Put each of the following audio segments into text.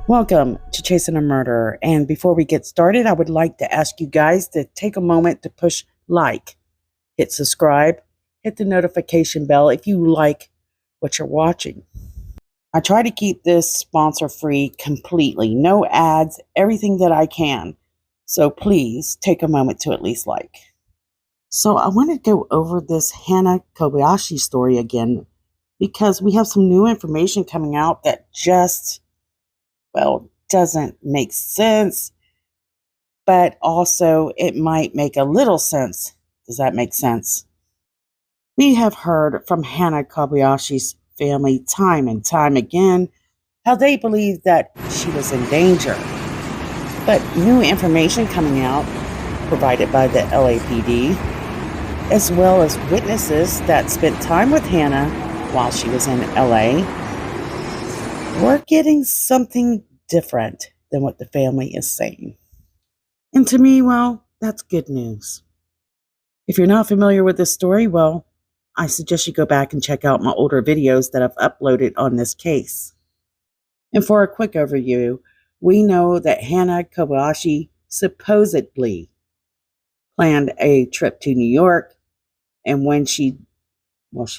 Welcome to Chasing a Murderer. And before we get started, I would like to ask you guys to take a moment to push like, hit subscribe, hit the notification bell if you like what you're watching. I try to keep this sponsor free completely, no ads, everything that I can. So please take a moment to at least like. So I want to go over this Hannah Kobayashi story again because we have some new information coming out that just doesn't make sense, but also it might make a little sense. Does that make sense? We have heard from Hannah Kobayashi's family time and time again how they believe that she was in danger. But new information coming out, provided by the LAPD, as well as witnesses that spent time with Hannah while she was in LA, we're getting something different than what the family is saying. And to me, that's good news. If you're not familiar with this story, I suggest you go back and check out my older videos that I've uploaded on this case. And for a quick overview, we know that Hannah Kobayashi supposedly planned a trip to New York, and when she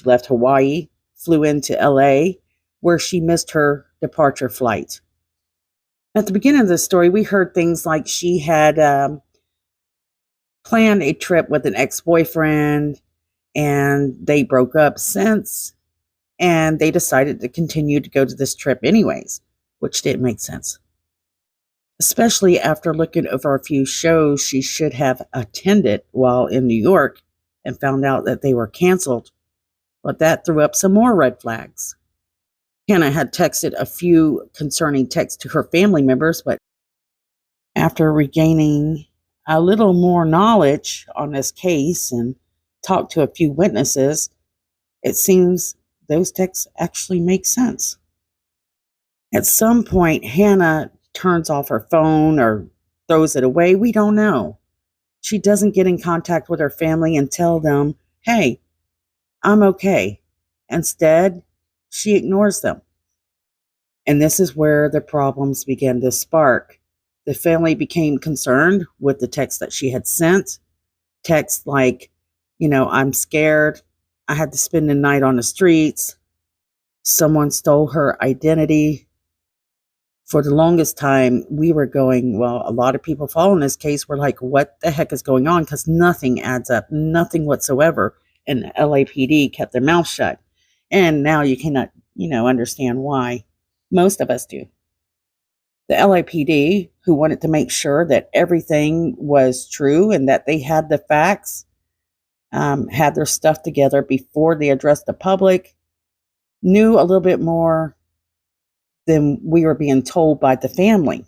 left Hawaii, flew into LA, where she missed her departure flight. At the beginning of the story, we heard things like she had planned a trip with an ex-boyfriend, and they broke up since, and they decided to continue to go to this trip anyways, which didn't make sense. Especially after looking over a few shows she should have attended while in New York and found out that they were canceled. But that threw up some more red flags. Hannah had texted a few concerning texts to her family members, but after regaining a little more knowledge on this case and talked to a few witnesses, it seems those texts actually make sense. At some point, Hannah turns off her phone or throws it away. We don't know. She doesn't get in contact with her family and tell them, hey, I'm okay. Instead, she ignores them. And this is where the problems began to spark. The family became concerned with the text that she had sent. Texts like, I'm scared. I had to spend the night on the streets. Someone stole her identity. For the longest time, we were going, a lot of people following this case were like, what the heck is going on? Because nothing adds up, nothing whatsoever. And the LAPD kept their mouth shut. And now you cannot, understand why. Most of us do. The LAPD, who wanted to make sure that everything was true and that they had the facts, had their stuff together before they addressed the public, knew a little bit more than we were being told by the family.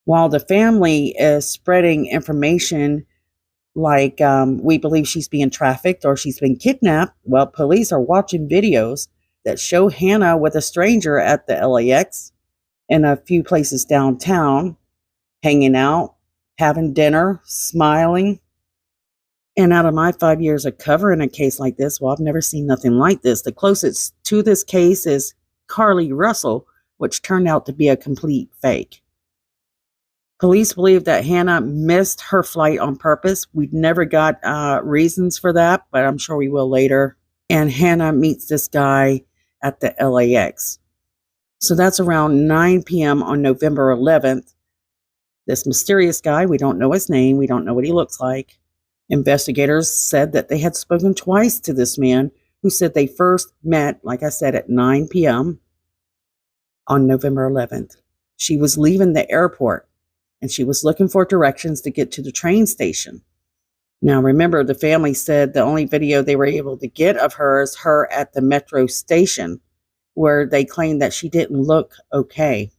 While the family is spreading information like we believe she's being trafficked or she's been kidnapped, police are watching videos that show Hannah with a stranger at the LAX and a few places downtown, hanging out, having dinner, smiling. And out of my 5 years of covering a case like this, I've never seen nothing like this. The closest to this case is Carly Russell, which turned out to be a complete fake. Police believe that Hannah missed her flight on purpose. We've never got reasons for that, but I'm sure we will later. And Hannah meets this guy at the LAX. So that's around 9 p.m. on November 11th. This mysterious guy, we don't know his name, we don't know what he looks like. Investigators said that they had spoken twice to this man, who said they first met, like I said, at 9 p.m. on November 11th. She was leaving the airport, and she was looking for directions to get to the train station. Now, remember, the family said the only video they were able to get of her is her at the metro station, where they claimed that she didn't look okay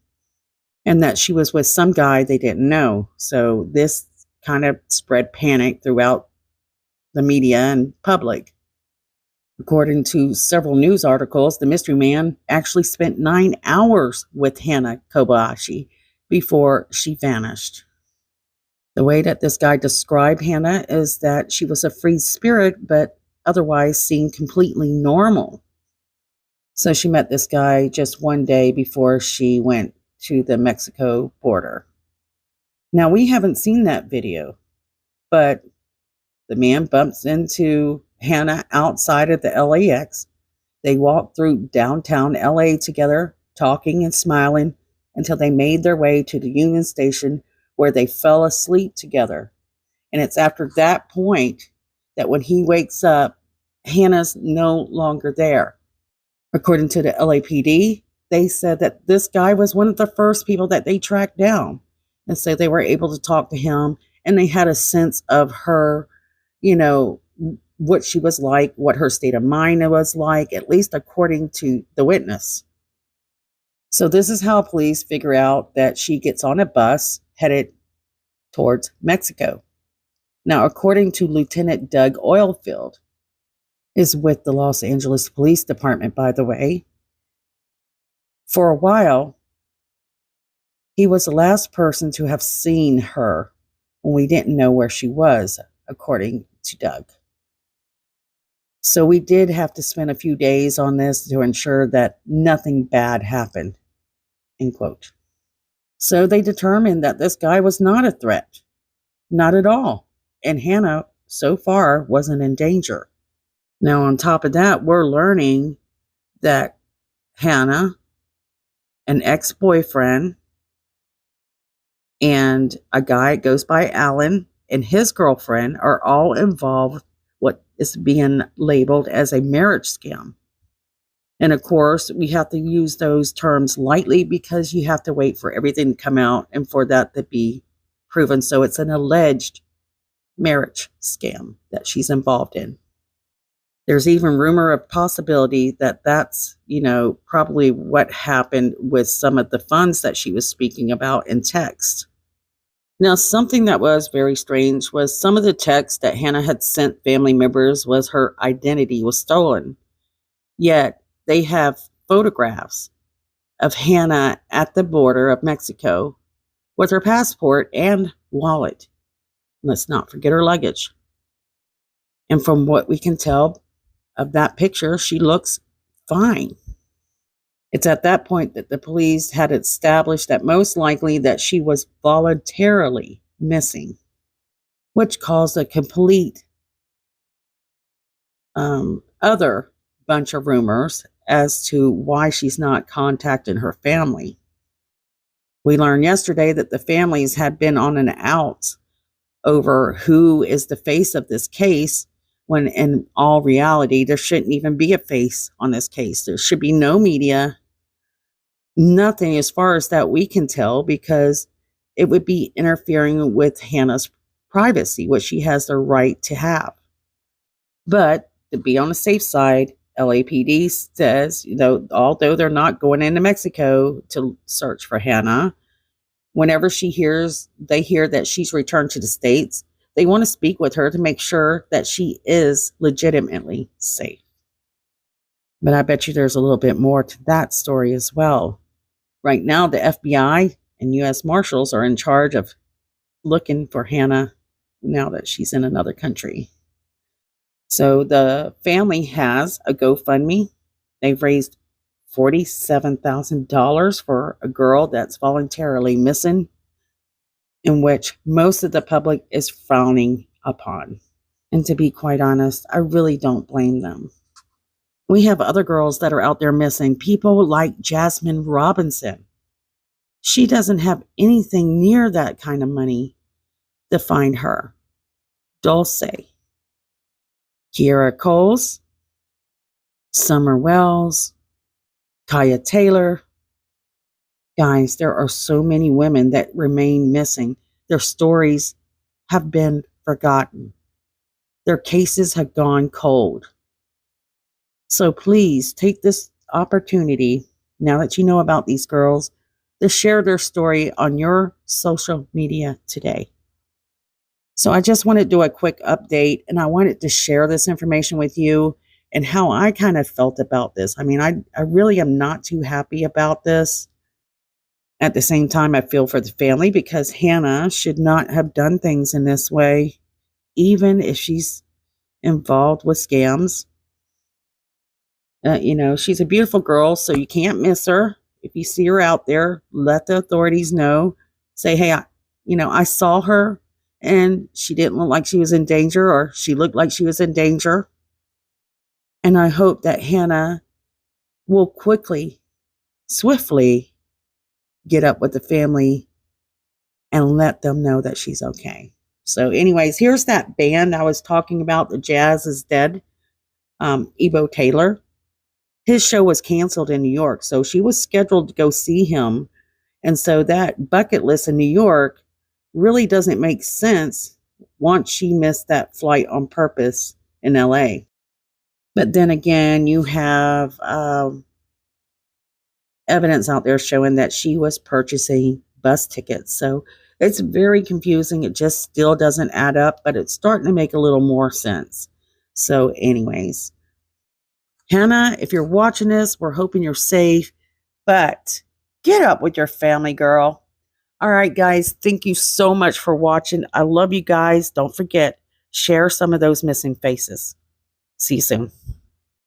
and that she was with some guy they didn't know. So this kind of spread panic throughout the media and public. According to several news articles, the mystery man actually spent 9 hours with Hannah Kobayashi before she vanished. The way that this guy described Hannah is that she was a free spirit, but otherwise seemed completely normal. So she met this guy just one day before she went to the Mexico border. Now, we haven't seen that video, but the man bumps into Hannah outside of the LAX. They walked through downtown LA together, talking and smiling until they made their way to the Union Station where they fell asleep together. And it's after that point that when he wakes up, Hannah's no longer there. According to the LAPD, they said that this guy was one of the first people that they tracked down. And so they were able to talk to him, and they had a sense of her, what she was like, what her state of mind was like, at least according to the witness. So this is how police figure out that she gets on a bus headed towards Mexico. Now, according to Lieutenant Doug Oilfield, is with the Los Angeles Police Department, by the way. For a while, he was the last person to have seen her when we didn't know where she was, according to Doug. So we did have to spend a few days on this to ensure that nothing bad happened, end quote. So they determined that this guy was not a threat, not at all. And Hannah, so far, wasn't in danger. Now, on top of that, we're learning that Hannah, an ex-boyfriend, and a guy that goes by Alan and his girlfriend are all involved what is being labeled as a marriage scam. And of course, we have to use those terms lightly because you have to wait for everything to come out and for that to be proven. So it's an alleged marriage scam that she's involved in. There's even rumor of possibility that that's, probably what happened with some of the funds that she was speaking about in text. Now, something that was very strange was some of the text that Hannah had sent family members was her identity was stolen. Yet they have photographs of Hannah at the border of Mexico with her passport and wallet. Let's not forget her luggage. And from what we can tell of that picture, she looks fine. It's at that point that the police had established that most likely that she was voluntarily missing, which caused a complete other bunch of rumors as to why she's not contacting her family. We learned yesterday that the families had been on an out over who is the face of this case, when in all reality, there shouldn't even be a face on this case. There should be no media, nothing as far as that we can tell, because it would be interfering with Hannah's privacy, which she has the right to have. But to be on the safe side, LAPD says, although they're not going into Mexico to search for Hannah, whenever they hear that she's returned to the States, they want to speak with her to make sure that she is legitimately safe. But I bet you there's a little bit more to that story as well. Right now, the FBI and U.S. Marshals are in charge of looking for Hannah now that she's in another country. So the family has a GoFundMe. They've raised $47,000 for a girl that's voluntarily missing, in which most of the public is frowning upon. And to be quite honest, I really don't blame them. We have other girls that are out there missing, people like Jasmine Robinson. She doesn't have anything near that kind of money to find her. Dulce, Kiera Coles, Summer Wells, Kaya Taylor. Guys, there are so many women that remain missing. Their stories have been forgotten. Their cases have gone cold. So please take this opportunity, now that you know about these girls, to share their story on your social media today. So I just want to do a quick update, and I wanted to share this information with you and how I kind of felt about this. I mean, I really am not too happy about this. At the same time, I feel for the family because Hannah should not have done things in this way, even if she's involved with scams. She's a beautiful girl, so you can't miss her If you see her out there, let the authorities know. Say, hey, I saw her and she didn't look like she was in danger, or she looked like she was in danger. And I hope that Hannah will quickly, swiftly get up with the family and let them know that she's okay. So anyways, here's that band I was talking about, the Jazz is Dead, Ebo Taylor. His show was canceled in New York, so she was scheduled to go see him. And so that bucket list in New York really doesn't make sense once she missed that flight on purpose in LA. But then again, you have evidence out there showing that she was purchasing bus tickets. So it's very confusing. It just still doesn't add up, but it's starting to make a little more sense. So anyways, Hannah, if you're watching this, we're hoping you're safe, but get up with your family, girl. All right, guys, thank you so much for watching. I love you guys. Don't forget, share some of those missing faces. See you soon.